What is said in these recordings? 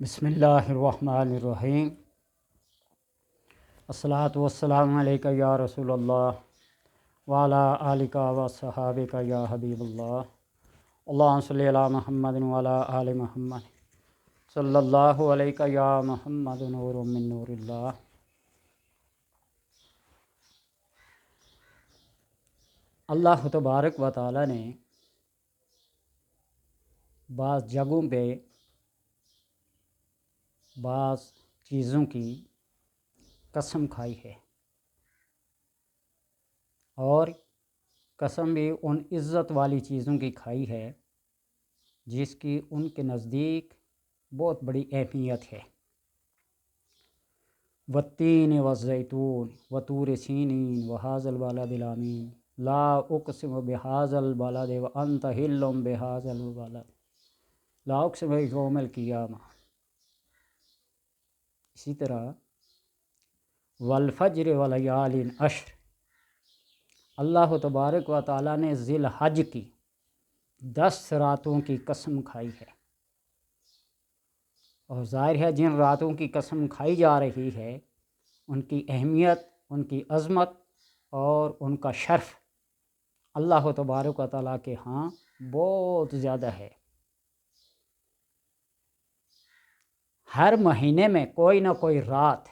بسم اللہ الرحمن الرحیم۔ الصلاۃ والسلام علیکہ یا رسول اللہ وعلی آلکہ و صحابکہ یا حبیب اللہ۔ اللہم صلی علی محمد وعلی آل محمد صلی اللہ علیکہ یا محمد نور من نور اللہ۔ اللہ تبارک و تعالی نے بعض جگہوں پہ بعض چیزوں کی قسم کھائی ہے، اور قسم بھی ان عزت والی چیزوں کی کھائی ہے جس کی ان کے نزدیک بہت بڑی اہمیت ہے۔ والتین والزیتون وطور سینین وہذا البلد الامین لا اقسم بہذا البلد وانت حل بہذا البلد لا اقسم بیوم القیامہ۔ اسی طرح والفجر ولیال عشر، اللہ تبارک و تعالیٰ نے ذی الحج کی 10 راتوں کی قسم کھائی ہے، اور ظاہر ہے جن راتوں کی قسم کھائی جا رہی ہے ان کی اہمیت، ان کی عظمت اور ان کا شرف اللہ تبارک و تعالیٰ کے ہاں بہت زیادہ ہے۔ ہر مہینے میں کوئی نہ کوئی رات،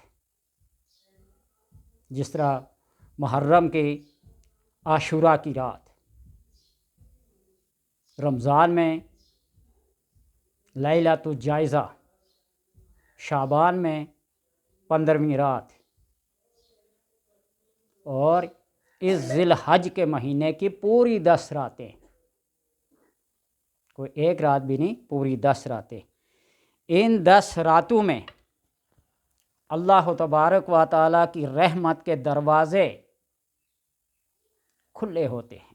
جس طرح محرم کی عاشورہ کی رات، رمضان میں لیلۃ الجائزہ، شعبان میں 15ویں رات، اور اس ذی الحج کے مہینے کی پوری 10 راتیں، کوئی ایک رات بھی نہیں، پوری 10 راتیں۔ ان 10 راتوں میں اللہ تبارک و تعالیٰ کی رحمت کے دروازے کھلے ہوتے ہیں۔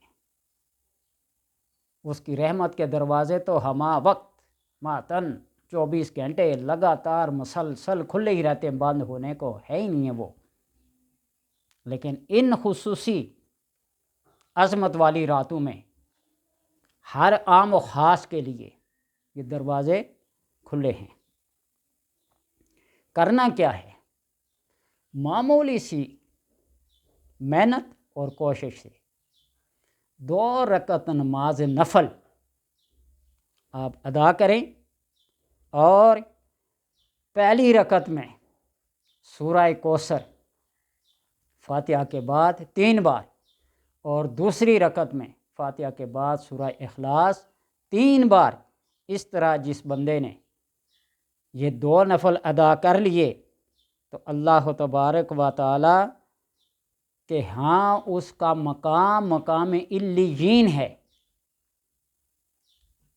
اس کی رحمت کے دروازے تو ہمہ وقت ماتن 24 گھنٹے لگاتار مسلسل کھلے ہی رہتے ہیں، بند ہونے کو ہے ہی نہیں ہے وہ۔ لیکن ان خصوصی عظمت والی راتوں میں ہر عام و خاص کے لیے یہ دروازے کھلے ہیں۔ کرنا کیا ہے؟ معمولی سی محنت اور کوشش سے 2 رکعت نماز نفل آپ ادا کریں، اور پہلی رکعت میں سورہ کوثر فاتحہ کے بعد 3 بار، اور دوسری رکعت میں فاتحہ کے بعد سورہ اخلاص 3 بار۔ اس طرح جس بندے نے یہ 2 نفل ادا کر لیے تو اللہ تبارک و تعالی کہ ہاں اس کا مقام علیین ہے۔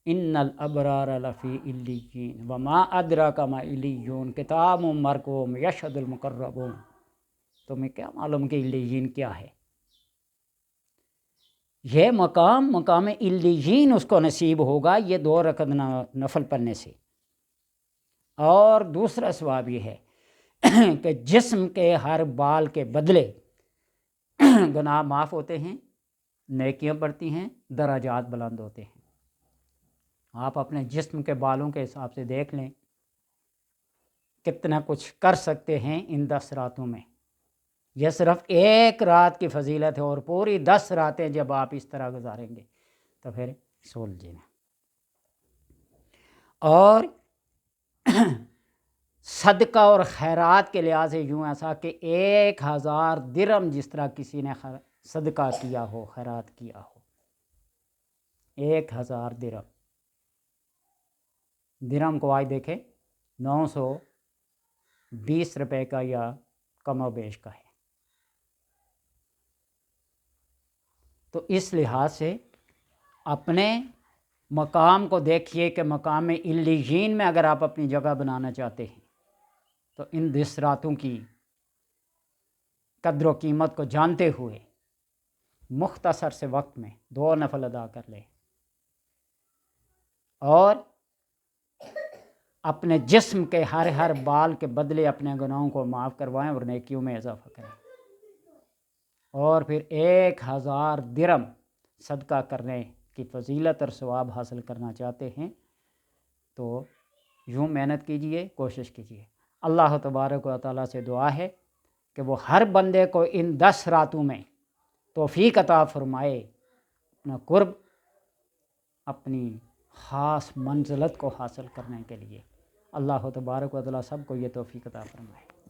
ان الابرار لفی علیین وما ادراک ما علیون کتاب مرقوم یشہد المقربون۔ تمہیں کیا معلوم کہ علیین کیا ہے؟ یہ مقام علیین اس کو نصیب ہوگا یہ 2 رکعت نفل پڑھنے سے۔ اور دوسرا ثواب یہ ہے کہ جسم کے ہر بال کے بدلے گناہ معاف ہوتے ہیں، نیکیاں بڑھتی ہیں، درجات بلند ہوتے ہیں۔ آپ اپنے جسم کے بالوں کے حساب سے دیکھ لیں کتنا کچھ کر سکتے ہیں ان 10 راتوں میں۔ یہ صرف ایک رات کی فضیلت ہے، اور پوری 10 راتیں جب آپ اس طرح گزاریں گے تو پھر سو لیجیے۔ اور صدقہ اور خیرات کے لحاظ سے یوں ایسا کہ 1000 درہم جس طرح کسی نے صدقہ کیا ہو، خیرات کیا ہو، 1000 درہم۔ درہم کو آج دیکھیں 920 روپے کا یا کم و بیش کا ہے۔ تو اس لحاظ سے اپنے مقام کو دیکھیے کہ مقام علیین میں اگر آپ اپنی جگہ بنانا چاہتے ہیں تو ان 10 راتوں کی قدر و قیمت کو جانتے ہوئے مختصر سے وقت میں 2 نفل ادا کر لیں، اور اپنے جسم کے ہر بال کے بدلے اپنے گناہوں کو معاف کروائیں اور نیکیوں میں اضافہ کریں، اور پھر 1000 درہم صدقہ کرنے کی فضیلت اور ثواب حاصل کرنا چاہتے ہیں تو یوں محنت کیجئے، کوشش کیجئے۔ اللہ تبارک و تعالیٰ سے دعا ہے کہ وہ ہر بندے کو ان 10 راتوں میں توفیق عطا فرمائے، اپنا قرب، اپنی خاص منزلت کو حاصل کرنے کے لیے۔ اللہ تبارک و تعالیٰ سب کو یہ توفیق عطا فرمائے۔